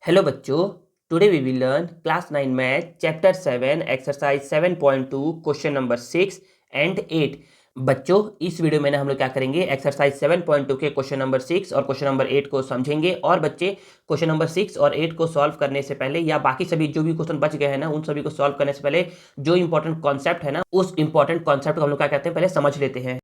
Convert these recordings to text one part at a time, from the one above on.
Hello बच्चों, today we will learn class 9 math chapter 7 exercise 7.2 question number 6 and 8। बच्चों, इस video में ना हम लोग क्या करेंगे, एक्सरसाइज 7.2 के क्वेश्चन नंबर 6 और क्वेश्चन नंबर 8 को समझेंगे। और बच्चे, क्वेश्चन नंबर 6 और 8 को सॉल्व करने से पहले या बाकी सभी जो भी क्वेश्चन बच गए हैं ना, उन सभी को सॉल्व करने से पहले जो इंपॉर्टेंट कॉन्सेप्ट है ना, उस इंपॉर्टेंट कॉन्सेप्ट को हम लोग क्या कहते हैं, पहले समझ लेते हैं।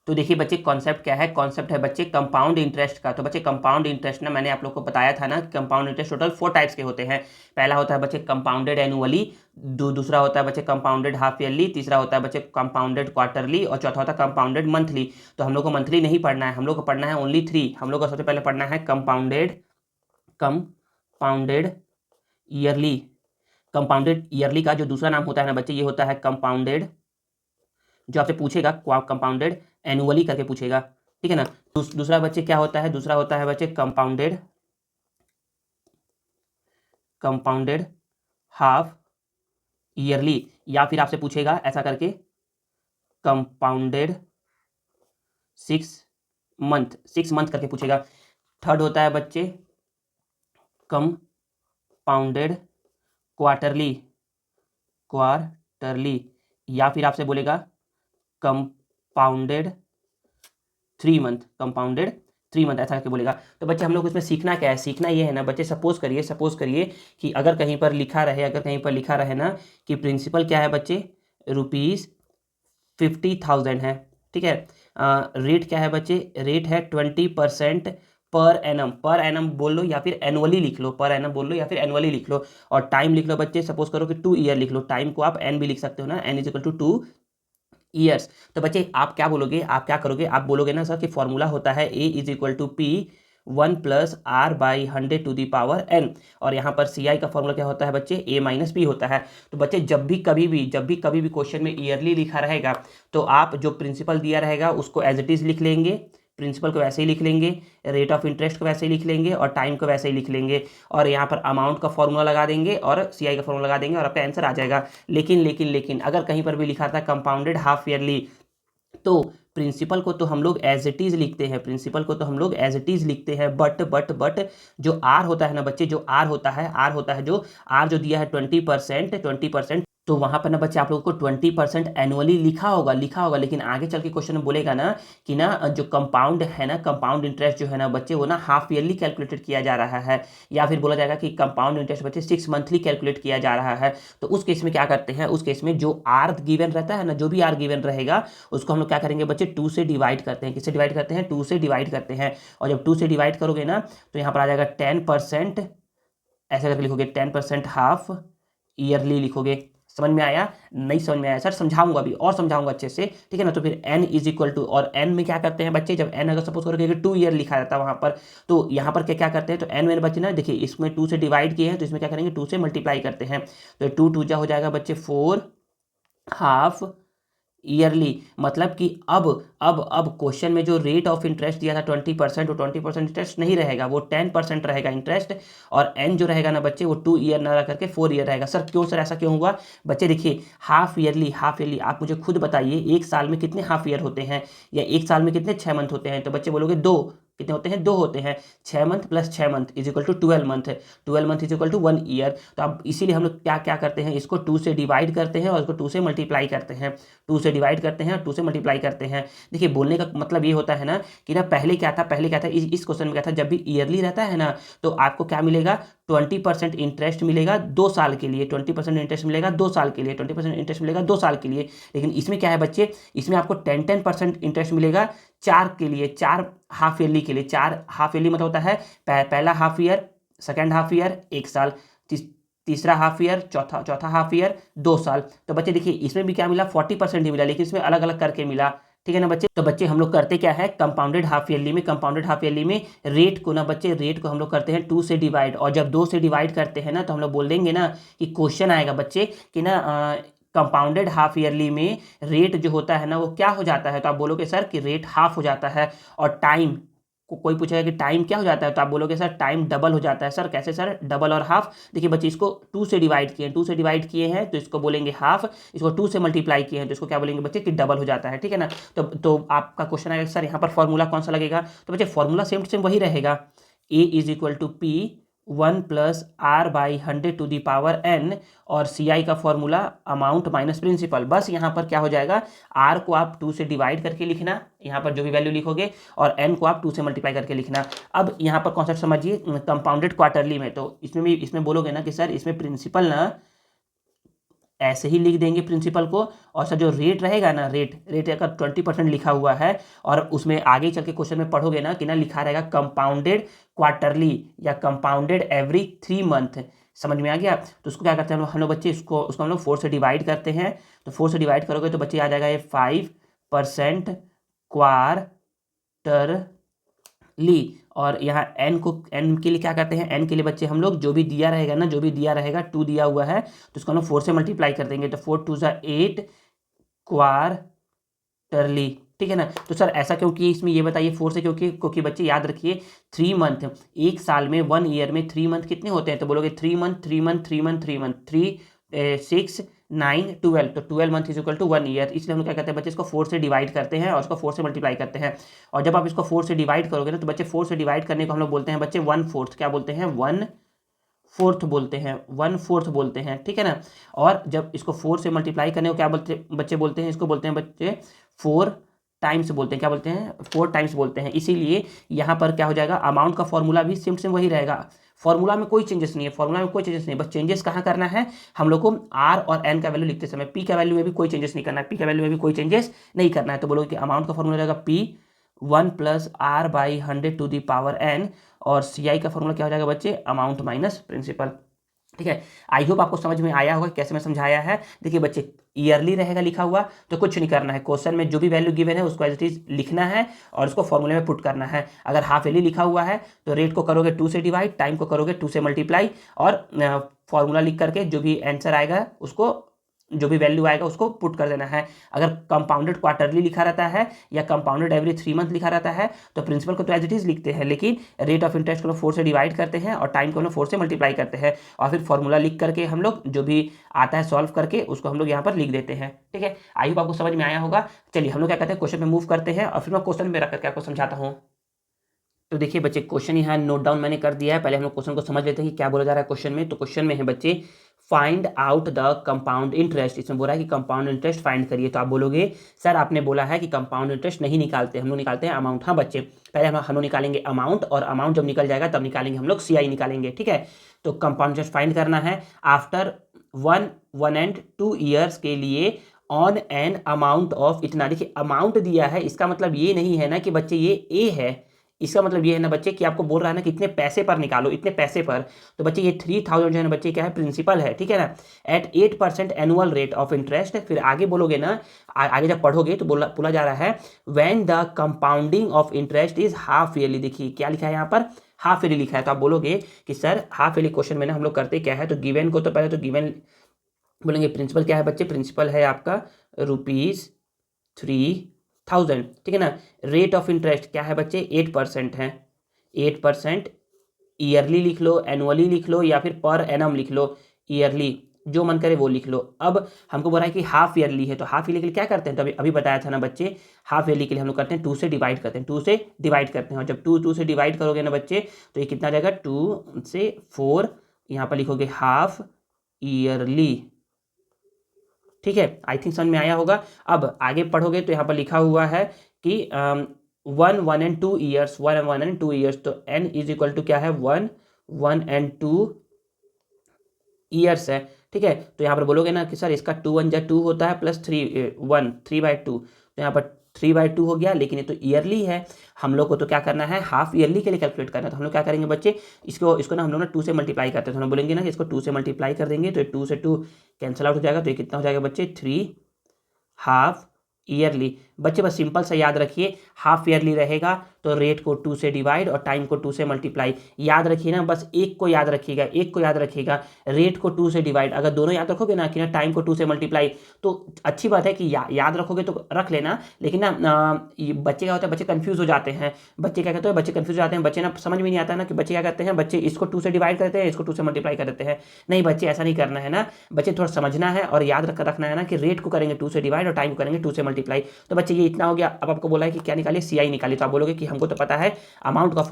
तो देखिए बच्चे, कॉन्सेप्ट क्या है? कॉन्सेप्ट है बच्चे कंपाउंड इंटरेस्ट का। तो बच्चे, कंपाउंड इंटरेस्ट ना, मैंने आप लोग को बताया था ना, कंपाउंड इंटरेस्ट टोटल 4 टाइप्स के होते हैं। पहला होता है बच्चे कंपाउंडेड एनुअली, दूसरा होता है बच्चे कंपाउंडेड हाफ ईयरली, तीसरा होता है बच्चे कंपाउंडेड क्वार्टरली और चौथा होता है कंपाउंडेड मंथली। तो हम लोग को मंथली नहीं पढ़ना है, हम लोग को पढ़ना है ओनली 3। हम लोग को सबसे पहले पढ़ना है कंपाउंडेड ईयरली। कंपाउंडेड ईयरली का जो दूसरा नाम होता है ना बच्चे, ये होता है कंपाउंडेड, जो आपसे पूछेगा कंपाउंडेड एनुअली करके पूछेगा, ठीक है ना। दूसरा बच्चे क्या होता है? दूसरा होता है बच्चे कंपाउंडेड हाफ ईयरली, या फिर आपसे पूछेगा ऐसा करके कंपाउंडेड 6 मंथ करके पूछेगा। थर्ड होता है बच्चे कंपाउंडेड क्वार्टरली, या फिर आपसे बोलेगा कंपाउंडेड 3 मंथ ऐसा करके बोलेगा। तो बच्चे, हम लोग इसमें सीखना क्या है? सीखना ये है ना बच्चे, सपोज करिए कि अगर कहीं पर लिखा रहे ना कि प्रिंसिपल क्या है बच्चे, ₹50,000 है, ठीक है। रेट क्या है बच्चे? रेट है 20% पर एनम बोल लो या फिर एनुअली लिख लो, पर एनम बोल लो या फिर एनुअली लिख लो। और टाइम लिख लो बच्चे, सपोज करो कि 2 ईयर लिख लो। टाइम को आप एन भी लिख सकते हो ना, n = 2 ईयर्स। तो बच्चे, आप क्या बोलोगे, आप क्या करोगे? आप बोलोगे ना सर कि फॉर्मूला होता है A = P 1 + R/100⁴ और यहाँ पर CI का फॉर्मूला क्या होता है बच्चे? A - P होता है। तो बच्चे, जब भी कभी भी क्वेश्चन में ईयरली लिखा रहेगा तो आप जो प्रिंसिपल दिया रहेगा उसको एज इट इज लिख लेंगे, प्रिंसिपल को वैसे ही लिख लेंगे, रेट ऑफ इंटरेस्ट को वैसे ही लिख लेंगे और टाइम को वैसे ही लिख लेंगे। और यहाँ पर अमाउंट का फॉर्मूला लगा देंगे और CI का फॉर्मूला लगा देंगे और आपका आंसर आ जाएगा। लेकिन अगर कहीं पर भी लिखा था कंपाउंडेड हाफ ईयरली, तो प्रिंसिपल को तो हम लोग एज इट इज लिखते हैं, बट जो आर होता है ना बच्चे, जो आर होता है जो आर जो दिया है 20%, तो वहां पर ना बच्चे आप लोगों को 20% एनुअली लिखा होगा। लेकिन आगे चल के क्वेश्चन में बोलेगा ना कि ना जो कंपाउंड है ना, कंपाउंड इंटरेस्ट जो है ना बच्चे, वो ना हाफ ईयरली कैलकुलेटेड किया जा रहा है, या फिर बोला जाएगा कि कंपाउंड इंटरेस्ट बच्चे 6 मंथली कैलकुलेट किया जा रहा है। तो उस केस में क्या करते हैं? उस केस में जो आर गिवन रहता है ना, जो भी आर गिवन रहेगा उसको हम लोग क्या करेंगे बच्चे? 2 से डिवाइड करते हैं। किससे डिवाइड करते हैं? 2 से डिवाइड करते हैं। और जब 2 से डिवाइड करोगे ना तो यहाँ पर आ जाएगा 10%, ऐसा करके लिखोगे 10% हाफ ईयरली लिखोगे। समझ में आया? नहीं समझ में आया सर? समझाऊंगा अभी और समझाऊंगा अच्छे से, ठीक है ना। तो फिर n = और n में क्या करते हैं बच्चे? जब n अगर सपोज करोगे कि 2 ईयर लिखा रहता है वहां पर, तो यहाँ पर क्या क्या करते हैं? तो n में बच्चे ना देखिए, इसमें 2 से डिवाइड किए हैं तो इसमें क्या करेंगे? 2 से मल्टीप्लाई करते हैं। तो 2 2 जा हो जाएगा बच्चे 4 हाफ ईयरली। मतलब कि अब क्वेश्चन में जो रेट ऑफ इंटरेस्ट दिया था 20%, वो 20% इंटरेस्ट नहीं रहेगा, वो 10% रहेगा इंटरेस्ट। और एन जो रहेगा ना बच्चे, वो 2 ईयर ना रह करके 4 ईयर रहेगा। सर क्यों सर, ऐसा क्यों हुआ? बच्चे देखिए, हाफ ईयरली आप मुझे खुद बताइए, एक साल में कितने हाफ ईयर होते हैं, या एक साल में कितने 6 मंथ होते हैं? तो बच्चे बोलोगे 2। कितने होते हैं? 2 होते हैं। 6 month + 6 month = 12 month, 12 month = 1 year. तो अब इसीलिए हम लोग क्या क्या करते हैं, इसको 2 से डिवाइड करते हैं और इसको 2 से मल्टीप्लाई करते हैं। 2 से डिवाइड करते हैं और 2 से मल्टीप्लाई करते हैं। देखिए, बोलने का मतलब ये होता है ना कि ना पहले क्या था, इस क्वेश्चन में क्या था, जब भी ईयरली रहता है ना तो आपको क्या मिलेगा? 20% इंटरेस्ट मिलेगा 2 साल के लिए, 20% इंटरेस्ट मिलेगा 2 साल के लिए, 20% इंटरेस्ट मिलेगा 2 साल के लिए। लेकिन इसमें क्या है बच्चे, इसमें आपको 10% इंटरेस्ट मिलेगा 4 के लिए, 4 हाफ ईयरली के लिए। 4 हाफ ईयरली मतलब होता है पहला half year, second half year 1 साल, तीसरा हाफ ईयर, चौथा हाफ ईयर 2 साल। तो बच्चे देखिए, इसमें भी क्या मिला? 40% ही मिला, लेकिन इसमें अलग अलग करके मिला, ठीक है ना बच्चे। तो बच्चे, हम लोग करते क्या है, कंपाउंडेड हाफ ईयरली में रेट को ना बच्चे, रेट को हम लोग करते हैं 2 से डिवाइड। और जब 2 से डिवाइड करते हैं ना तो हम लोग बोल देंगे ना कि क्वेश्चन आएगा बच्चे कि ना कंपाउंडेड हाफ ईयरली में रेट जो होता है ना वो क्या हो जाता है? तो आप बोलोगे सर कि रेट हाफ हो जाता है और टाइम कोई पूछेगा कि टाइम क्या हो जाता है, तो आप बोलोगे सर टाइम डबल हो जाता है। सर कैसे सर, डबल और हाफ? देखिए बच्चे, इसको 2 से डिवाइड किए हैं, 2 से डिवाइड किए हैं तो इसको बोलेंगे हाफ, इसको 2 से मल्टीप्लाई किए हैं तो इसको क्या बोलेंगे बच्चे कि डबल हो जाता है, ठीक है ना। तो आपका क्वेश्चन आएगा सर यहाँ पर फॉर्मूला कौन सा लगेगा, तो बच्चे फॉर्मूला सेम सेम वही रहेगा, A is equal to P 1 plus R by 100 to the power n, और सी आई का फॉर्मूला अमाउंट माइनस प्रिंसिपल। बस यहाँ पर क्या हो जाएगा, आर को आप 2 से डिवाइड करके लिखना, यहाँ पर जो भी वैल्यू लिखोगे, और n को आप 2 से मल्टीप्लाई करके लिखना। अब यहाँ पर कॉन्सेप्ट समझिए, कंपाउंडेड क्वार्टरली में, तो इसमें बोलोगे ना कि सर इसमें प्रिंसिपल ना ऐसे ही लिख देंगे प्रिंसिपल को, और सर जो रेट रहेगा ना, रेट अगर 20% लिखा हुआ है, और उसमें आगे चल के क्वेश्चन में पढ़ोगे ना कि ना लिखा रहेगा कंपाउंडेड क्वार्टरली या कंपाउंडेड एवरी 3 मंथ, समझ में आ गया। तो उसको क्या करते हैं हम लोग बच्चे, उसको हम लोग 4 से डिवाइड करते हैं, तो 4 से डिवाइड करोगे तो बच्चे आ जाएगा ये 5% क्वार्टरली, और यहाँ n के लिए क्या करते हैं, n के लिए बच्चे हम लोग जो भी दिया रहेगा ना, जो भी दिया रहेगा 2 दिया हुआ है तो उसको हम लोग 4 से मल्टीप्लाई कर देंगे, तो 4 2 8 क्वार्टरली, ठीक है ना। तो सर ऐसा क्यों किए इसमें, ये बताइए 4 से, क्योंकि बच्चे याद रखिए 3 मंथ, एक साल में 1 ईयर में 3 मंथ कितने होते हैं, तो बोलोगे 3 मंथ 3 मंथ 3 मंथ 3 मंथ 3 6 9 12, तो 12 month is equal to 1 year. इसलिए हम लोग क्या करते हैं बच्चे, इसको 4 से डिवाइड करते हैं और उसको 4 से मल्टीप्लाई करते हैं, और जब आप इसको 4 से डिवाइड करोगे ना, तो बच्चे 4 से डिवाइड करने को हम लोग बोलते हैं बच्चे 1/4, क्या बोलते हैं 1/4 बोलते हैं, 1/4 बोलते हैं, ठीक है ना। और जब इसको 4 से मल्टीप्लाई करने को क्या बच्चे बोलते हैं, इसको बोलते हैं बच्चे 4 टाइम्स बोलते हैं, क्या बोलते हैं 4 टाइम्स बोलते हैं। इसीलिए यहाँ पर क्या हो जाएगा, अमाउंट का फॉर्मूला भी सेम वही रहेगा, फॉर्मूला में कोई चेंजेस नहीं है, फॉर्मूला में कोई चेंजेस नहीं है, बस चेंजेस कहाँ करना है हम लोग को, आर और एन का वैल्यू लिखते समय, पी का वैल्यू में भी कोई चेंजेस नहीं करना है, पी का वैल्यू में भी कोई चेंजेस नहीं करना है। तो बोलोगे कि अमाउंट का फॉर्मूला रहेगा P 1 plus R by 100 to the power n, और सी आई का फॉर्मूला क्या हो जाएगा बच्चे, अमाउंट माइनस प्रिंसिपल, ठीक है। आई होप आपको समझ में आया होगा कैसे मैं समझाया है। देखिए बच्चे, ईयरली रहेगा लिखा हुआ तो कुछ नहीं करना है, क्वेश्चन में जो भी वैल्यू गिवन है उसको एज इट इज लिखना है और उसको फॉर्मूले में पुट करना है। अगर हाफ ईयरली लिखा हुआ है तो रेट को करोगे 2 से डिवाइड, टाइम को करोगे 2 से मल्टीप्लाई, और फॉर्मूला लिख करके जो भी आंसर आएगा उसको, जो भी वैल्यू आएगा उसको पुट कर देना है। अगर कंपाउंडेड क्वार्टरली लिखा रहता है या कंपाउंडेड एवरी 3 मंथ लिखा रहता है तो प्रिंसिपल को तो एज इट इज लिखते हैं, लेकिन रेट ऑफ इंटरेस्ट को 4 से डिवाइड करते हैं और टाइम को 4 से मल्टीप्लाई करते हैं, और फिर फॉर्मूला लिख करके हम लोग जो भी आता है सॉल्व करके उसको हम लोग यहाँ पर लिख देते हैं, ठीक है। आई होप आपको समझ में आया होगा। चलिए हम लोग क्या कहते हैं, क्वेश्चन में मूव करते हैं और फिर मैं क्वेश्चन में रख करके आपको समझाता हूँ। तो देखिए बच्चे, क्वेश्चन यहाँ नोट डाउन मैंने कर दिया है, पहले हम लोग क्वेश्चन को समझ लेते हैं कि क्या बोला जा रहा है क्वेश्चन में। तो क्वेश्चन में है बच्चे, find out the compound interest, इसमें बोला है कि कंपाउंड इंटरेस्ट फाइंड करिए। तो आप बोलोगे सर आपने बोला है कि कंपाउंड इंटरेस्ट नहीं निकालते, हम लोग निकालते हैं अमाउंट। हाँ बच्चे, पहले हम लोग निकालेंगे अमाउंट, और अमाउंट जब निकल जाएगा तब निकालेंगे हम लोग CI निकालेंगे, ठीक है। तो कंपाउंड इंटरेस्ट फाइंड करना है आफ्टर 1 and 2 ईयर्स के लिए ऑन एन अमाउंट ऑफ इतना। देखिए अमाउंट दिया है, इसका मतलब ये नहीं है ना कि बच्चे ये ए है, इसका मतलब ये है ना बच्चे कि आपको बोल रहा है ना कि इतने पैसे पर निकालो, इतने पैसे पर। तो बच्चे ये 3000 जो है ना बच्चे क्या है, प्रिंसिपल है, ठीक है ना, at 8% annual rate of interest. फिर आगे बोलोगे ना, आगे जब पढ़ोगे तो बोला जा रहा है when the compounding of interest is half yearly. देखिए क्या लिखा है यहाँ पर, हाफ ईयरली लिखा है। तो आप बोलोगे कि सर हाफ ईयरली क्वेश्चन में ना हम लोग करते क्या है, तो गिवन को तो पहले तो गिवन बोलेंगे, प्रिंसिपल क्या है बच्चे, प्रिंसिपल है आपका ₹3000, ठीक है ना। रेट ऑफ इंटरेस्ट क्या है बच्चे, 8% है, 8% ईयरली लिख लो, एनुअली लिख लो, या फिर पर एनम लिख लो, ईयरली जो मन करे वो लिख लो। अब हमको बोला है कि हाफ ईयरली है, तो हाफ ईयरली के लिए क्या करते हैं, तो अभी बताया था ना बच्चे, हाफ ईयरली के लिए हम लोग करते हैं 2 से डिवाइड करते हैं, 2 से डिवाइड करते हैं, और जब 2 से डिवाइड करोगे ना बच्चे तो ये कितना आ जाएगा, 2 से 4, यहाँ पर लिखोगे हाफ ईयरली, ठीक है। आई थिंक समझ में आया होगा। अब आगे पढ़ोगे तो यहाँ पर लिखा हुआ है कि 1 and 2 ईयर्स, 1 and 2 ईयर्स, तो n इज इक्वल टू क्या है, 1 and 2 ईयर्स है, ठीक है। तो यहाँ पर बोलोगे ना कि सर इसका 2 1 जा 2 होता है, प्लस 3/2, तो यहाँ पर 3/2 हो गया, लेकिन ये तो ईयरली है, हम लोग को तो क्या करना है, हाफ ईयरली के लिए कैलकुलेट करना है। तो हम लोग क्या करेंगे बच्चे, इसको ना हम लोग ना 2 से मल्टीप्लाई करते हैं, तो हम बोलेंगे ना कि इसको 2 से मल्टीप्लाई कर देंगे, तो 2 से 2 कैंसिल आउट हो जाएगा, तो ये कितना हो जाएगा बच्चे, 3 हाफ ईयरली। बच्चे बस सिंपल से याद रखिए, हाफ ईयरली रहेगा तो रेट को 2 से डिवाइड और टाइम को 2 से मल्टीप्लाई। याद रखिए ना, बस एक को याद रखिएगा, एक को याद रखिएगा, रेट को 2 से डिवाइड। अगर दोनों याद रखोगे ना कि ना टाइम को 2 से मल्टीप्लाई, तो अच्छी बात है कि याद रखोगे तो रख लेना। लेकिन ना ये बच्चे क्या होता है, बच्चे कंफ्यूज हो जाते हैं। बच्चे क्या कहते हैं, बच्चे कंफ्यूज हो जाते हैं, बच्चे ना समझ में नहीं आता ना कि बच्चे क्या करते हैं, बच्चे इसको 2 से डिवाइड करते हैं, इसको 2 से मल्टीप्लाई कर देते हैं। नहीं बच्चे, ऐसा नहीं करना है ना, बच्चे थोड़ा समझना है और याद रखना है ना कि रेट को करेंगे 2 से डिवाइड और टाइम को करेंगे 2 से मल्टीप्लाई। तो बच्चे ये इतना हो गया। अब आपको बोला है कि क्या निकालिए, CI निकालिए। तो आप बोलोगे कि हमको तो पता है अमाउंट का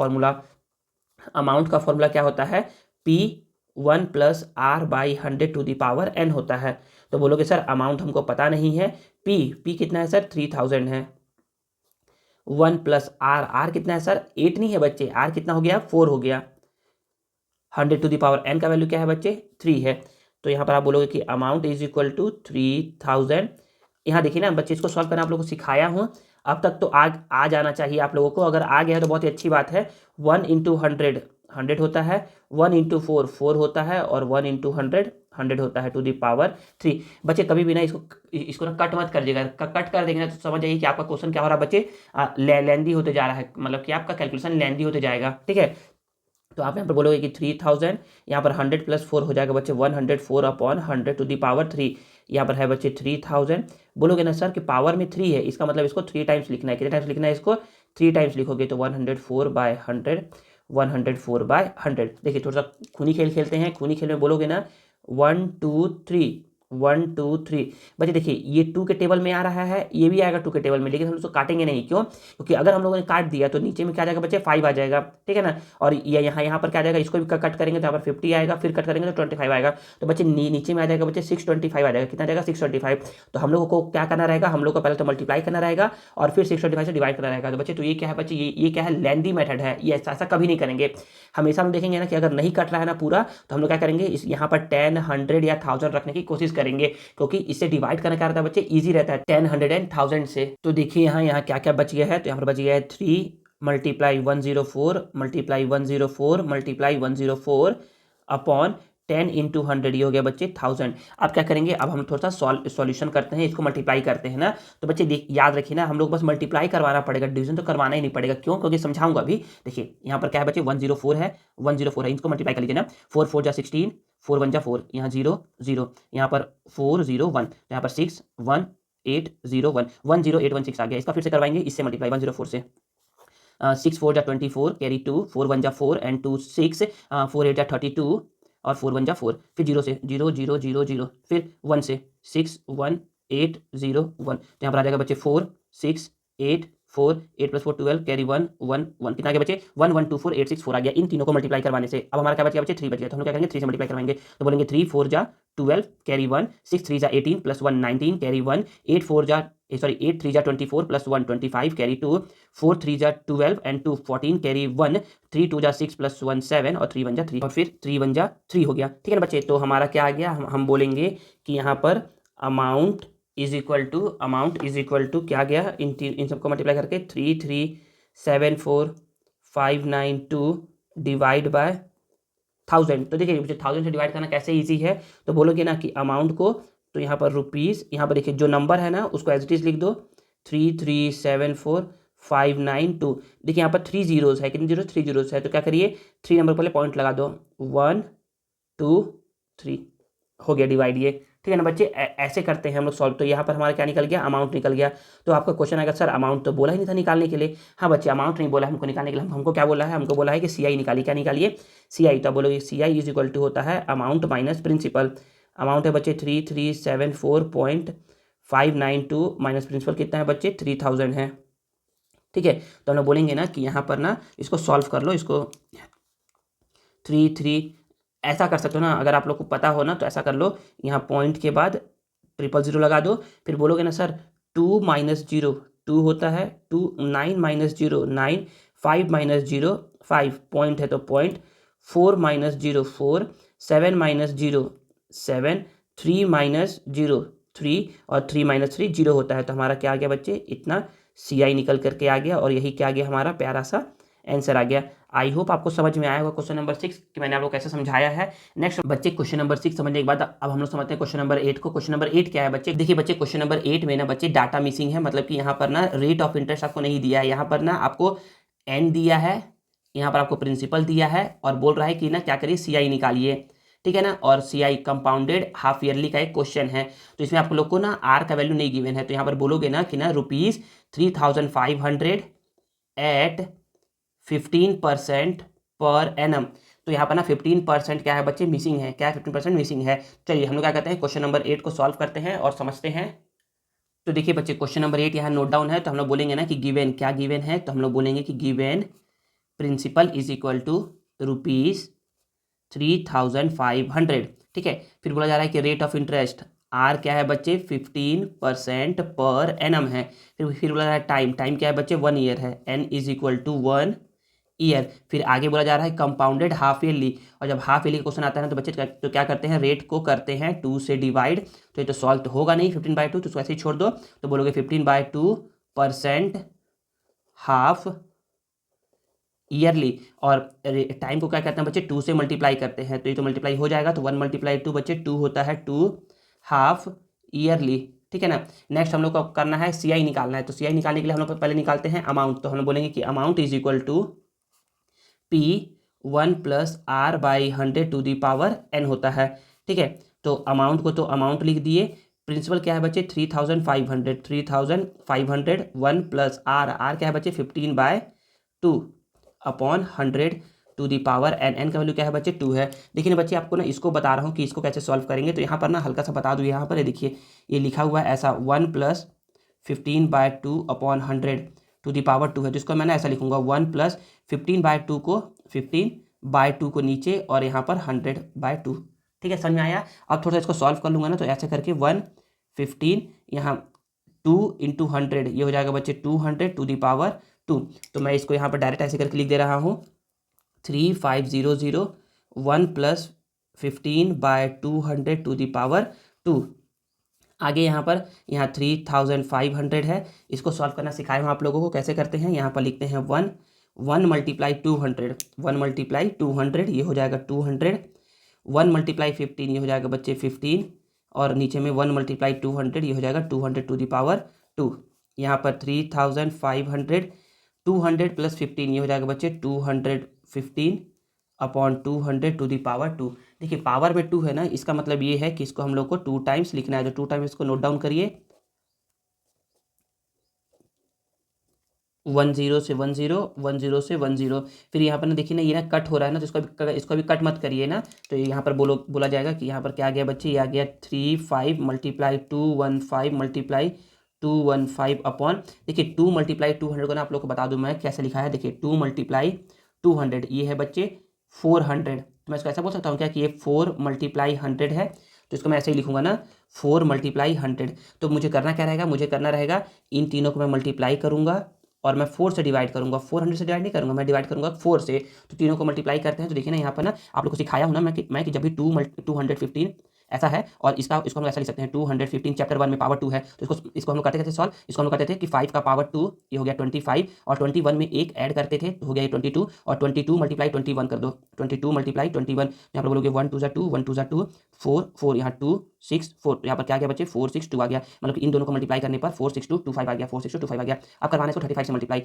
फॉर्मूला क्या होता है, P1 + R/100 होता है। तो बोलोगे सर अमाउंट हमको पता नहीं है, P कितना है सर, 3000 है। 1 + R कितना है सर, 8 नहीं है बच्चे, R कितना हो गया, 4 हो गया। 100 का वैल्यू क्या है बच्चे, 3 है। तो यहाँ पर आप बोलोगे कि अमाउंट = 3000। यहाँ देखिए ना बच्चे, इसको सॉल्व करना आप लोगों को सिखाया हूँ, अब तक तो आ जाना चाहिए आप लोगों को। अगर आ गया है तो बहुत ही अच्छी बात है। 1 × 100 100 होता है, 1 × 4 4 होता है, और 1 × 100 100 होता है, टू द पावर 3। बच्चे कभी भी ना इसको ना कट मत करिएगा, कट कर देंगे ना तो समझ जाइए कि आपका क्वेश्चन क्या हो रहा है बच्चे, लेंदी होते जा रहा है, मतलब कि आपका कैलकुलेशन लेंदी होते जाएगा। ठीक है, तो आप यहाँ पर बोलोगे कि 3000, यहाँ पर 100 + 4 हो जाएगा बच्चे 104/100 टू दी पावर 3। यहाँ पर है बच्चे 3000। बोलोगे ना सर कि पावर में 3 है, इसका मतलब इसको 3 टाइम्स लिखना है। कितने टाइम्स लिखना है इसको, 3 टाइम्स लिखोगे तो 104/100 104/100। देखिए थोड़ा सा खूनी खेल खेलते हैं। खूनी खेल में बोलोगे ना 1 2 3 1 2 3। बच्चे देखिए ये 2 के टेबल में आ रहा है, ये भी आएगा 2 के टेबल में, लेकिन हम उसको काटेंगे नहीं। क्यों, क्योंकि अगर हम लोगों ने काट दिया तो नीचे में क्या आ जाएगा बच्चे, 5 आ जाएगा। ठीक है ना, और ये यहाँ पर क्या आ जाएगा, इसको भी कट करेंगे तो यहाँ पर 50 आएगा, फिर कट करेंगे तो 25 आएगा। तो बच्चे नीचे में आ जाएगा बच्चे 625 आ जाएगा। कितना आ जाएगा, 625। तो हम लोगों को क्या करना रहेगा, हम लोग को पहले तो मल्टीप्लाई करना रहेगा और फिर 625 से डिवाइड करना रहेगा। तो बच्चे तो ये क्या है बच्चे, ये क्या है, लेंदी मेथड है। ये ऐसा कभी नहीं करेंगे। हमेशा हम देखेंगे ना कि अगर नहीं कट रहा है ना पूरा, तो हम लोग क्या करेंगे, इस यहाँ पर 10 100 या 1000 रखने की कोशिश करेंगे, क्योंकि इससे डिवाइड करना क्या रहता है बच्चे, इजी रहता है 10 100 एंड 1000 से। तो देखिए यहाँ क्या क्या बच गया है, तो यहाँ पर बच गया है 3 × 104 × 104 × 104 अपॉन 10 × 100, ये हो गया बच्चे 1000। अब क्या करेंगे, अब हम थोड़ा सा सॉल्यूशन करते हैं, इसको मल्टीप्लाई करते हैं ना। तो बच्चे याद रखिए ना, हम लोग बस मल्टीप्लाई करवाना पड़ेगा, डिवीजन तो करवाना ही नहीं पड़ेगा। क्यों, क्योंकि समझाऊंगा अभी। देखिए यहाँ पर क्या है बच्चे, 104 है, 104 है, इसको मल्टीप्लाई कर लीजिए ना। 4 4 जा 16, 4 1 जा 4, यहाँ 0 0, यहाँ पर 4 0 1, यहाँ पर 6 1 8 0 1, 10816 आ गया। इसका फिर से करवाएंगे, इससे मल्टीप्लाई 104 से। 6 4 जा 24, कैरी 2, 4 1 जा 4 एंड 2 6, 4 8 जा 32 और 4 1 जा 4, फिर 0 से 0 0 0 0, फिर 1 से 6 1 8 0 1। तो यहाँ पर आ जाएगा बच्चे 4 6 8 4 8 + 4 12, कैरी 1 1 1। कितना आ गया बच्चे, 1 1 2 4 8 6 4 आ गया, इन तीनों को मल्टीप्लाई करवाने से। अब हमारा क्या बच गया बच्चे, 3 बच गया। तो हम लोग क्या करेंगे, 3 से मल्टीप्लाई करवाएंगे। तो बोलेंगे 3 4 जा 12, कैरी 1, 6 3 जा 18 + 1 19, कैरी 1, 8 3 जा 24 + 1 25, कैरी 2, 4 3 जा 12 एंड 2 14, कैरी 1, 3 2 जा 6 + 1 7 और 3 1 जा 3, और फिर 3 1 जा 3 हो गया। ठीक है ना बच्चे, तो हमारा क्या आ गया, हम बोलेंगे कि यहाँ पर अमाउंट इज इक्वल टू क्या गया, इन सबको मल्टीप्लाई करके 3374592 डिवाइड बाय 1000। तो देखिए मुझे 1000 से डिवाइड करना कैसे इजी है, तो बोलोगे ना कि अमाउंट को, तो यहाँ पर रुपीज़, यहाँ पर देखिए जो नंबर है ना उसको एज इट इज लिख दो, 3374592। देखिए यहाँ पर 3 जीरोज़ है, कितने जीरो, 3 जीरोज़ है। तो क्या करिए, 3 नंबर पहले पॉइंट लगा दो, 1 2 3, हो गया डिवाइड ये। ठीक है ना बच्चे, ऐसे करते हैं हम लोग सॉल्व। तो यहाँ पर हमारा क्या निकल गया, अमाउंट निकल गया। तो आपका क्वेश्चन आएगा सर अमाउंट तो बोला ही नहीं था निकालने के लिए। हाँ बच्चे, अमाउंट नहीं बोला हमको निकालने के लिए, हमको क्या बोला है, हमको बोला है कि CI निकालिए। क्या निकालिए, CI। तो बोलोगे CI = होता है अमाउंट माइनस प्रिंसिपल। अमाउंट है बच्चे 3374.592 माइनस प्रिंसिपल कितना है बच्चे, 3000 है। ठीक है, तो हम लोग बोलेंगे ना कि यहाँ पर ना इसको सॉल्व कर लो, इसको 3 ऐसा कर सकते हो ना, अगर आप लोग को पता हो ना तो ऐसा कर लो, यहाँ पॉइंट के बाद 000 लगा दो। फिर बोलोगे ना सर 2 - 0 2 होता है, 2 9 - 0 9, 5 - 0 5, पॉइंट है तो पॉइंट, 4 - 0 4, 7 - 0 7, 3 - 0 3 और 3 - 3 0 होता है। तो हमारा क्या आ गया बच्चे, इतना CI निकल करके आ गया, और यही क्या आ गया हमारा प्यारा सा आंसर आ गया। आई होप आपको समझ में आया होगा क्वेश्चन नंबर 6 कि मैंने आपको कैसे समझाया है। नेक्स्ट बच्चे क्वेश्चन नंबर 6 समझने के बाद अब हम लोग समझते हैं क्वेश्चन नंबर 8 को। क्वेश्चन नंबर 8 क्या है बच्चे, देखिए बच्चे क्वेश्चन नंबर 8 में ना बच्चे डाटा मिसिंग है, मतलब कि यहाँ पर ना रेट ऑफ इंटरेस्ट आपको नहीं दिया है, यहाँ पर ना आपको एन दिया है, यहाँ पर आपको प्रिंसिपल दिया है और बोल रहा है कि ना क्या करिए सीआई निकालिए, ठीक है ना। और सीआई कंपाउंडेड हाफ ईयरली का एक क्वेश्चन है, तो इसमें आप लोग को ना आर का वैल्यू नहीं गिवन है, तो यहाँ पर बोलोगे ना कि ना ₹3,500 एट 15% पर एनम। तो यहाँ पर ना 15% क्या है बच्चे मिसिंग है, क्या है 15% मिसिंग है। चलिए हम लोग क्या करते हैं क्वेश्चन नंबर 8 को सॉल्व करते हैं और समझते हैं। तो देखिए बच्चे क्वेश्चन नंबर 8 यहाँ नोट डाउन है, तो हम लोग बोलेंगे ना कि गिवन, क्या गिवन है, तो हम लोग बोलेंगे कि given principal is equal to ₹3,500, ठीक है। फिर बोला जा रहा है कि रेट ऑफ इंटरेस्ट आर क्या है बच्चे 15% पर एनम है। फिर बोला जा रहा है टाइम, टाइम क्या है बच्चे 1 ईयर है, N is equal to 1 year. फिर आगे बोला जा रहा है कंपाउंडेड हाफ ईयरली, और जब हाफ ईयरली का क्वेश्चन आता है ना तो बच्चे तो क्या करते हैं, रेट को करते हैं 2 से डिवाइड। तो ये तो सॉल्व तो होगा नहीं 15/2, तो उसको ऐसे ही छोड़ दो, तो बोलोगे 15/2% हाफ ईयरली। और टाइम को क्या करते हैं बच्चे 2 से मल्टीप्लाई करते हैं, तो ये तो मल्टीप्लाई हो जाएगा, तो 1 × 2 बच्चे 2 होता है, 2 हाफ ईयरली, ठीक है ना। नेक्स्ट हम लोग को करना है सीआई निकालना है, तो सीआई निकालने के लिए हम लोग पहले निकालते हैं अमाउंट, तो हम लोग बोलेंगे कि amount is equal to P1 + R/100⁻n होता है, ठीक है। तो अमाउंट को तो अमाउंट लिख दिए, प्रिंसिपल क्या है बच्चे 3,500, 3,500 1 + R, R क्या है बच्चे 15/2/100⁻n, n का वैल्यू क्या है बच्चे 2 है। देखिए बच्चे आपको ना इसको बता रहा हूँ कि इसको कैसे सॉल्व करेंगे, तो यहाँ पर ना हल्का सा बता दूँ, यहाँ पर देखिए ये लिखा हुआ है ऐसा 1 + 15/2/100⁻2 है, जिसको मैं ना ऐसा लिखूंगा 1 + 15/2 को 15/2 को नीचे और यहाँ पर 100/2, ठीक है, समझ में आया। अब थोड़ा सा इसको सॉल्व कर लूंगा ना, तो ऐसे करके 1 15 यहाँ 2 × 100 ये हो जाएगा बच्चे 200⁻2। तो मैं इसको यहाँ पर डायरेक्ट ऐसे करके लिख दे रहा हूँ 3500 1 + 15/200⁻2। आगे यहाँ पर 3,500 है, इसको सॉल्व करना सिखाया हूँ आप लोगों को, कैसे करते हैं। यहाँ पर लिखते हैं 1 × 200, 1 × 200 ये हो जाएगा 200, 1 × 15 ये हो जाएगा बच्चे 15, और नीचे में 1 × 200 ये हो जाएगा 200⁻2। यहाँ पर 3,500 200 + 15 ये हो जाएगा बच्चे 215/200⁻2। देखिए पावर में 2 है ना, इसका मतलब ये है कि इसको हम लोग को 2 टाइम्स लिखना है, तो 2 टाइम्स इसको नोट डाउन करिए, 10 से 10 10 से 10। फिर यहाँ पर ना देखिए ना ये ना कट हो रहा है ना, तो इसको भी कट मत करिए ना, तो यहाँ पर बोला जाएगा कि यहाँ पर क्या आ गया बच्चे, ये आ गया 35 × 215 × 215 अपॉन, देखिए 2 × 200 को ना आप लोग को बता दूं मैं कैसे लिखा है। देखिए 2 × 200 ये है बच्चे 400, तो मैं इसको ऐसा बोल सकता हूँ क्या कि ये 4 × 100 है, तो इसको मैं ऐसे ही लिखूंगा ना 4 × 100। तो मुझे करना क्या रहेगा, मुझे करना रहेगा इन तीनों को मैं मल्टीप्लाई करूंगा और मैं 4 से डिवाइड करूंगा, 400 से डिवाइड नहीं करूंगा, मैं डिवाइड करूंगा 4 से। तो तीनों को मल्टीप्लाई करते हैं, तो देखिए ना यहाँ पर ना आप लोग को सिखाया हूँ ना मैं कि जब भी 215 ऐसा है, और इसको हम लोग ऐसा लिख सकते हैं 215 चैप्टर 1 में पावर 2 है, तो इसको हम लोग करते थे सॉल्व, इसको हम लोग करते थे कि 5 का पावर 2 ये हो गया 25, और 21 में एक ऐड करते थे तो हो गया ये 22, और 22 × 21 कर दो, 22 × 21 यहाँ पर बोलोगे 1 2 2 1 2 2 4 4 यहाँ 2 6 4, तो यहाँ पर क्या गया बच्चे 4 6 2 आ गया, मतलब कि इन दोनों को मल्टीप्लाई करने पर 4 6 2 2 5 आ गया, 4 6 2 2 5 आ गया। अब करवाने इसको 35 से मल्टीप्लाई,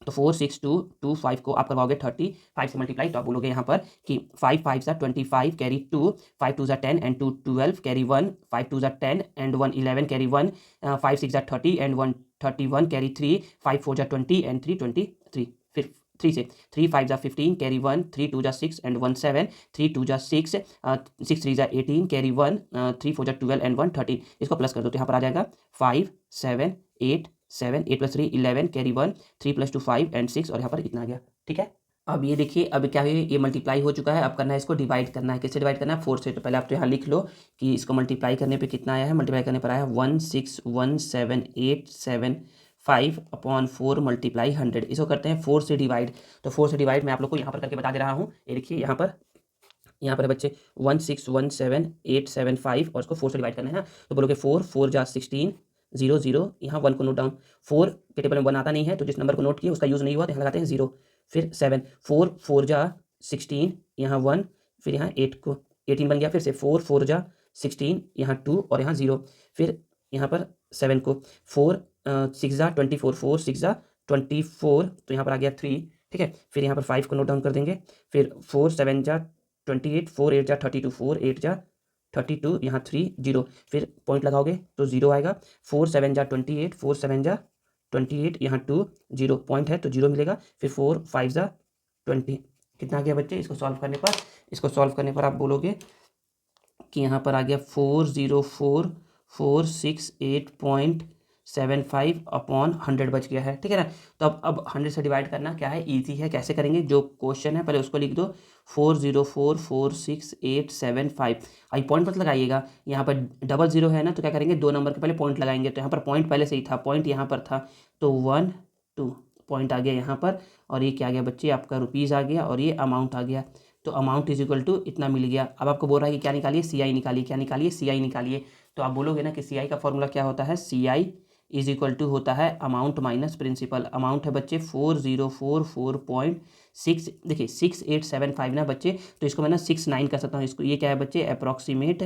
तो 4 6 2 2 5 को आप करवाओगे 35 से मल्टीप्लाई, तो आप बोलोगे यहाँ पर कि 5 5 25 carry 2, 5 2 10 and 2 12 carry 1, 5 2 10 and 1 11 carry 1, 5 6 30 and 1 31 carry 3, 5 4 20 and 3 23। फिर 3 से 3 5 15 कैरी 1, 3 2 6 एंड 1 7, 3 2 6 6 3 18 कैरी 1, 3 4 12 एंड 1 13। इसको प्लस कर दो तो यहाँ पर आ जाएगा 5 7 8 7 8 + 3 11 कैरी 1, 3 + 2 5 एंड 6, और यहाँ पर इतना आ गया, ठीक है। अब ये देखिए अब क्या है, ये मल्टीप्लाई हो चुका है, अब करना है इसको डिवाइड करना है, किससे डिवाइड करना है 4 से। तो पहले आप तो यहाँ लिख लो कि इसको मल्टीप्लाई करने पे कितना आया है, मल्टीप्लाई करने पर आया 1617875/4 × 100। इसको करते हैं 4 से डिवाइड, तो 4 से डिवाइड मैं आप लोग को यहाँ पर करके बता दे रहा हूँ, ये देखिए यहाँ पर है बच्चे 1617875 और इसको 4 से डिवाइड करना है ना, तो बोलोगे 4 4 जा 16 0 0, यहाँ 1 को नोट डाउन, 4 के टेबल में 1 आता नहीं है, तो जिस नंबर को नोट किया उसका यूज़ नहीं हुआ, तो यहाँ लगाते हैं 0, फिर 7, 4 4 जा 16, यहाँ 1, फिर यहाँ 8 को 18 बन गया। फिर से 4 4 जा 16, यहाँ 2 और यहाँ 0, फिर यहाँ पर 7 को 4 6 जा 24, 4 6 जा 24, तो यहाँ पर आ गया 3, ठीक है। फिर यहाँ पर 5 को नोट डाउन कर देंगे। फिर 4 7 जा 28, 4 8 जा 32, 4 8 जा 32, यहाँ 3 0, फिर पॉइंट लगाओगे तो 0 आएगा। 4 7 जा 28, 4 7 जा 28, यहाँ 2 0 पॉइंट है तो 0 मिलेगा। फिर 4 5 जा 20, कितना आ गया बच्चे? इसको सॉल्व करने पर आप बोलोगे कि यहाँ पर आ गया 404468.75 अपॉन 100 बच गया है, ठीक है ना। तो अब 100 से डिवाइड करना क्या है, ईजी है। कैसे करेंगे, जो क्वेश्चन है पहले उसको लिख दो 40446875, आई पॉइंट मत लगाइएगा, यहाँ पर डबल जीरो है ना, तो क्या करेंगे 2 नंबर के पहले पॉइंट लगाएंगे। तो यहाँ पर पॉइंट पहले से ही था, पॉइंट यहाँ पर था, तो 1 2 पॉइंट आ गया यहाँ पर, और ये क्या आ गया बच्चे, आपका रुपीज़ आ गया, और ये अमाउंट आ गया। तो अमाउंट इज इक्वल टू इतना मिल गया। अब आपको बोल रहा है कि क्या निकालिए, सी आई निकालिए, क्या निकालिए, सी आई निकालिए। तो आप बोलोगे ना कि सी आई का फॉर्मूला क्या होता है, सी आई इज इक्वल टू होता है अमाउंट माइनस प्रिंसिपल। अमाउंट है बच्चे 4044.6, देखिए 6875 ना बच्चे, तो इसको मैं ना 69 कर सकता हूँ इसको। ये क्या है बच्चे, अप्रॉक्सीमेट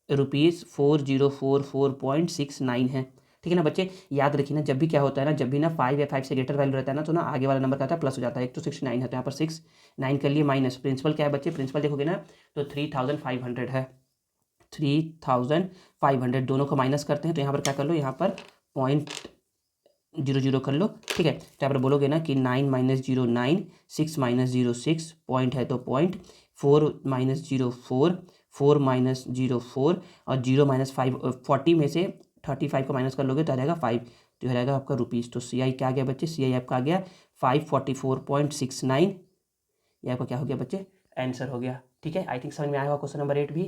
₹4004.69 है, ठीक है ना बच्चे। याद रखिए ना, जब भी क्या होता है ना, जब भी ना 5 या 5 से ग्रेटर वैल्यू रहता है ना, तो ना आगे वाला नंबर का आता है प्लस हो जाता है। एक तो 69 है तो यहाँ पर 69 कर लिए, माइनस प्रिंसिपल क्या है बच्चे, प्रिंसिपल देखोगे ना तो 3500 है, 3500, दोनों को माइनस करते हैं तो यहाँ पर क्या कर लो, यहाँ पर 0.00 कर लो, ठीक है। तो यहाँ पर बोलोगे ना कि 9 - 0 9, 6 - 0 6, पॉइंट है तो पॉइंट, 4 - 0 4, 4 - 0 4, और 0 - 5, 40 में से 35 को माइनस कर लोगे तो आ जाएगा 5, तो यह रहेगा आपका रुपीज़। तो सी आई क्या आ गया बच्चे, सी आई आपका आ गया 544.69, ये आपका क्या हो गया बच्चे, आंसर हो गया, ठीक है। आई थिंक समझ में आया होगा क्वेश्चन नंबर 8 भी।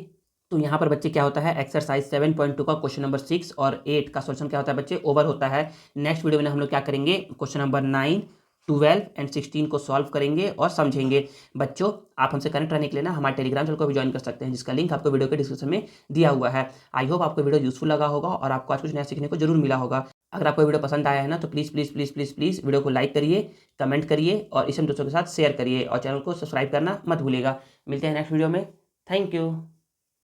तो यहाँ पर बच्चे क्या होता है, एक्सरसाइज 7.2 का क्वेश्चन नंबर 6 और 8 का सोल्यूशन क्या होता है बच्चे, ओवर होता है। नेक्स्ट वीडियो में हम लोग क्या करेंगे, क्वेश्चन नंबर 9 12 एंड 16 को सॉल्व करेंगे और समझेंगे। बच्चों आप हमसे कनेक्ट रहने के लिए ना हमारे टेलीग्राम चैनल को भी ज्वाइन कर सकते हैं, जिसका लिंक आपको वीडियो के डिस्क्रिप्शन में दिया हुआ है। आई होप आपको वीडियो यूजफुल लगा होगा और आपको आज कुछ नया सीखने को जरूर मिला होगा। अगर आपको वीडियो पसंद आया है ना, तो please please please please please video को लाइक करिए, कमेंट करिए और इसे दोस्तों के साथ शेयर करिए, और चैनल को सब्सक्राइब करना मत भूलिएगा। मिलते हैं नेक्स्ट वीडियो में, थैंक यू।